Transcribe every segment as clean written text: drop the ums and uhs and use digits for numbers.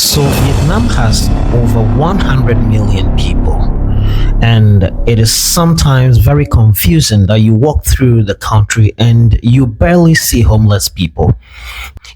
So Vietnam has over 100 million people, and it is sometimes very confusing that you walk through the country and you barely see homeless people.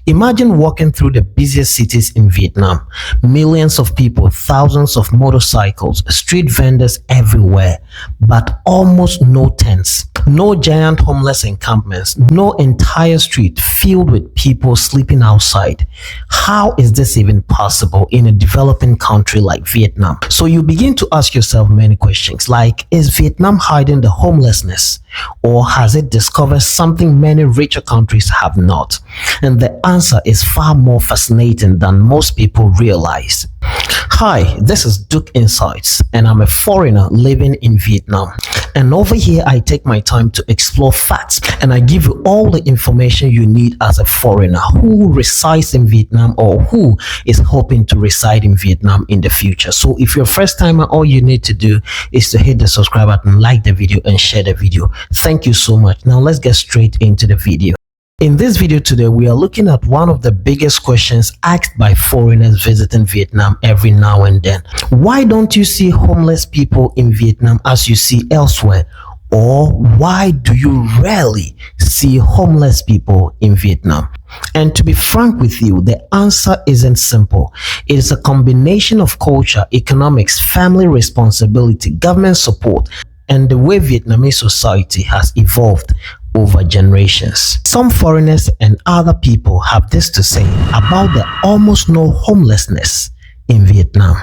Imagine walking through the busiest cities in Vietnam. Millions of people, thousands of motorcycles, street vendors everywhere, but almost no tents. No giant homeless encampments, no entire street filled with people sleeping outside. How is this even possible in a developing country like Vietnam? So you begin to ask yourself many questions like, is Vietnam hiding the homelessness? Or has it discovered something many richer countries have not? And the answer is far more fascinating than most people realize. Hi, this is Duke Insights, and I'm a foreigner living in Vietnam. And over here, I take my time to explore facts, and I give you all the information you need as a foreigner who resides in Vietnam or who is hoping to reside in Vietnam in the future. So if you're a first timer, all you need to do is to hit the subscribe button, like the video, and share the video. Thank you so much. Now let's get straight into the video. In this video today, we are looking at one of the biggest questions asked by foreigners visiting Vietnam every now and then. Why don't you see homeless people in Vietnam as you see elsewhere? Or why do you rarely see homeless people in Vietnam? And to be frank with you, the answer isn't simple. It is a combination of culture, economics, family responsibility, government support, and the way Vietnamese society has evolved over generations. Some foreigners and other people have this to say about the almost no homelessness in Vietnam.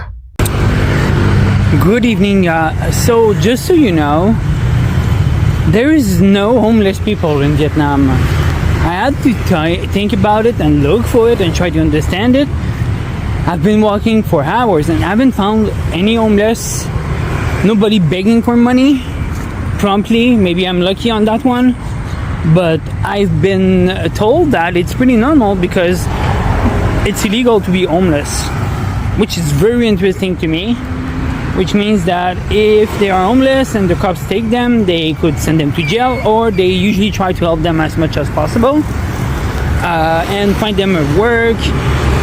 Good evening. So just so you know, there is no homeless people in Vietnam. I had to think about it and look for it and try to understand it. I've been walking for hours and haven't found any homeless. Nobody begging for money promptly. Maybe I'm lucky on that one. But I've been told that it's pretty normal because it's illegal to be homeless, which is very interesting to me, which means that if they are homeless and the cops take them, they could send them to jail, or they usually try to help them as much as possible and find them a work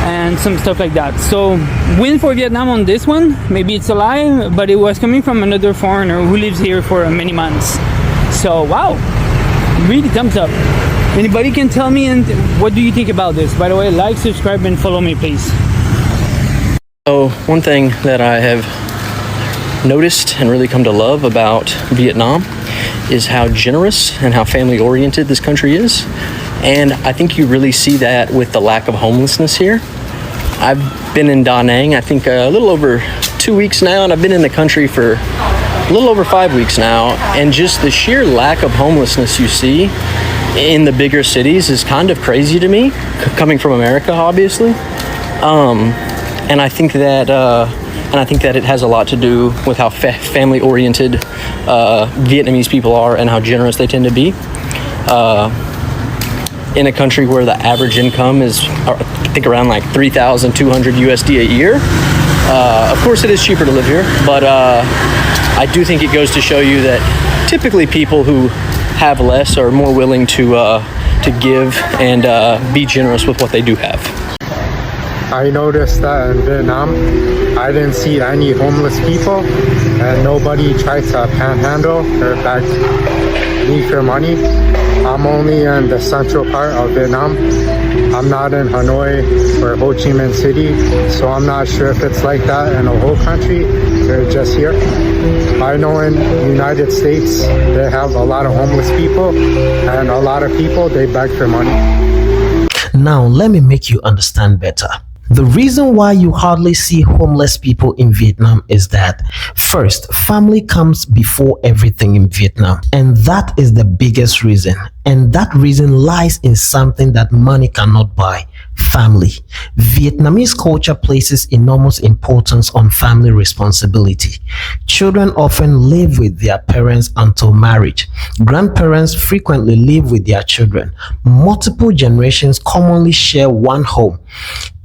and some stuff like that. So win for Vietnam on this one. Maybe it's a lie, but it was coming from another foreigner who lives here for many months. So wow, really thumbs up. Anybody can tell me, and what do you think about this? By the way, like, subscribe, and follow me, please. So one thing that I have noticed and really come to love about Vietnam is how generous and how family oriented this country is. And I think you really see that with the lack of homelessness here. I've been in Da Nang, I think a little over 2 weeks now, and I've been in the country for a little over 5 weeks now, and just the sheer lack of homelessness you see in the bigger cities is kind of crazy to me, coming from America, obviously. And I think that it has a lot to do with how family-oriented Vietnamese people are and how generous they tend to be. In a country where the average income is, I think, around like 3,200 USD a year. Of course, it is cheaper to live here, but I do think it goes to show you that typically people who have less are more willing to give and be generous with what they do have. I noticed that in Vietnam, I didn't see any homeless people, and nobody tried to panhandle or beg me for money. I'm only in the central part of Vietnam. I'm not in Hanoi or Ho Chi Minh City, so I'm not sure if it's like that in the whole country or just here. I know in the United States, they have a lot of homeless people, and a lot of people, they beg for money. Now, let me make you understand better. The reason why you hardly see homeless people in Vietnam is that, first, family comes before everything in Vietnam. And that is the biggest reason. And that reason lies in something that money cannot buy: family. Vietnamese culture places enormous importance on family responsibility. Children often live with their parents until marriage. Grandparents frequently live with their children. Multiple generations commonly share one home.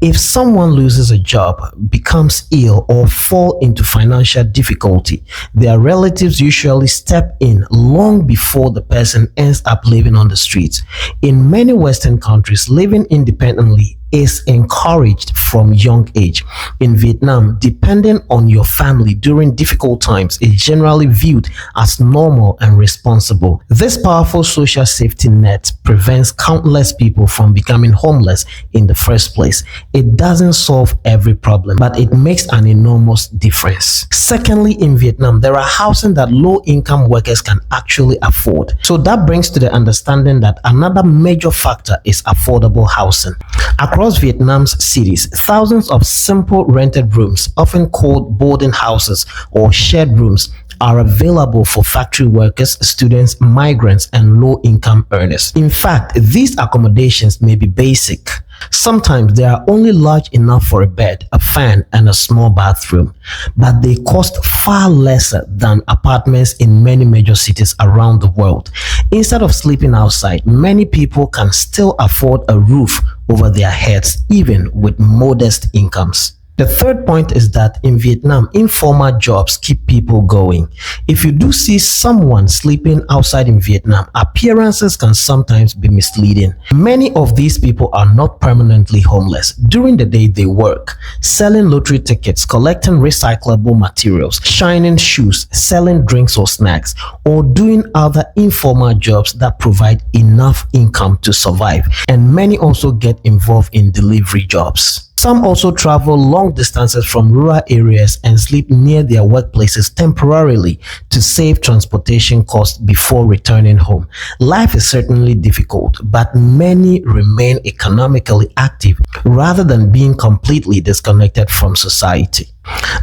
If someone loses a job, becomes ill, or fall into financial difficulty, their relatives usually step in long before the person ends up living on the streets. In many Western countries, living independently is encouraged from young age. In Vietnam, depending on your family during difficult times is generally viewed as normal and responsible. This powerful social safety net prevents countless people from becoming homeless in the first place. It doesn't solve every problem, but it makes an enormous difference. Secondly, in Vietnam, there are housing that low-income workers can actually afford. So that brings to the understanding that another major factor is affordable housing. Across Vietnam's cities, thousands of simple rented rooms, often called boarding houses or shared rooms, are available for factory workers, students, migrants, and low-income earners. In fact, these accommodations may be basic. Sometimes they are only large enough for a bed, a fan, and a small bathroom, but they cost far lesser than apartments in many major cities around the world. Instead of sleeping outside, many people can still afford a roof over their heads, even with modest incomes. The third point is that in Vietnam, informal jobs keep people going. If you do see someone sleeping outside in Vietnam, appearances can sometimes be misleading. Many of these people are not permanently homeless. During the day, they work, selling lottery tickets, collecting recyclable materials, shining shoes, selling drinks or snacks, or doing other informal jobs that provide enough income to survive. And many also get involved in delivery jobs. Some also travel long distances from rural areas and sleep near their workplaces temporarily to save transportation costs before returning home. Life is certainly difficult, but many remain economically active rather than being completely disconnected from society.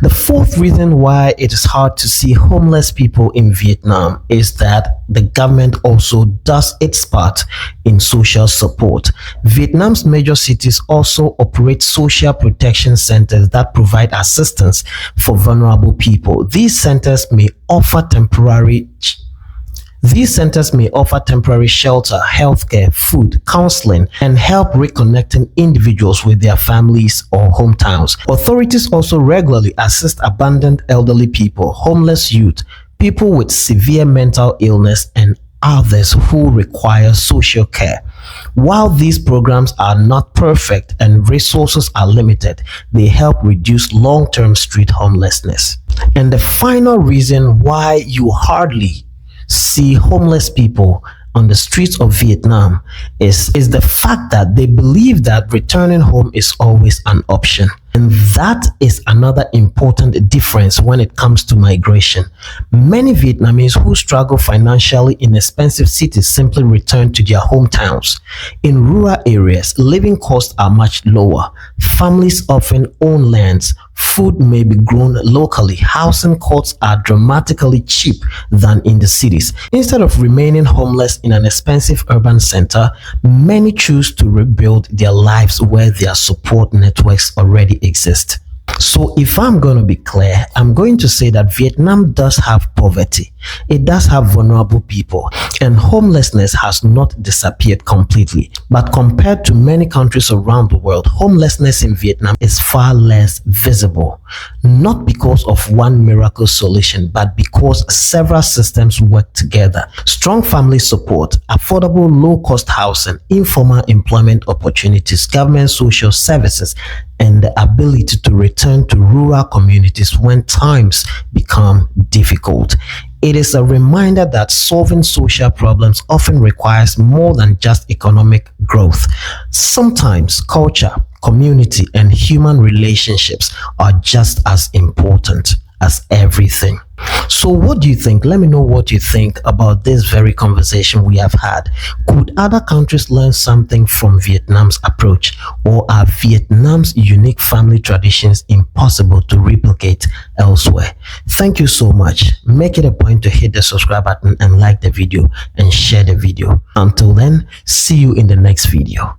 The fourth reason why it is hard to see homeless people in Vietnam is that the government also does its part in social support. Vietnam's major cities also operate social protection centers that provide assistance for vulnerable people. These centers may offer temporary shelter, healthcare, food, counseling, and help reconnecting individuals with their families or hometowns. Authorities also regularly assist abandoned elderly people, homeless youth, people with severe mental illness, and others who require social care. While these programs are not perfect and resources are limited, they help reduce long-term street homelessness. And the final reason why you hardly see homeless people on the streets of Vietnam is the fact that they believe that returning home is always an option. And that is another important difference when it comes to migration. Many Vietnamese who struggle financially in expensive cities simply return to their hometowns. In rural areas, living costs are much lower. Families often own lands. Food may be grown locally. Housing costs are dramatically cheap than in the cities. Instead of remaining homeless in an expensive urban center, many choose to rebuild their lives where their support networks already exist. So if I'm going to be clear, I'm going to say that Vietnam does have poverty. It does have vulnerable people, and homelessness has not disappeared completely. But compared to many countries around the world, homelessness in Vietnam is far less visible. Not because of one miracle solution, but because several systems work together. Strong family support, affordable low-cost housing, informal employment opportunities, government social services, and the ability to return to rural communities when times become difficult. It is a reminder that solving social problems often requires more than just economic growth. Sometimes culture, community, and human relationships are just as important as everything. So what do you think? Let me know what you think about this very conversation we have had. Could other countries learn something from Vietnam's approach, or are Vietnam's unique family traditions impossible to replicate elsewhere? Thank you so much. Make it a point to hit the subscribe button and like the video and share the video. Until then, see you in the next video.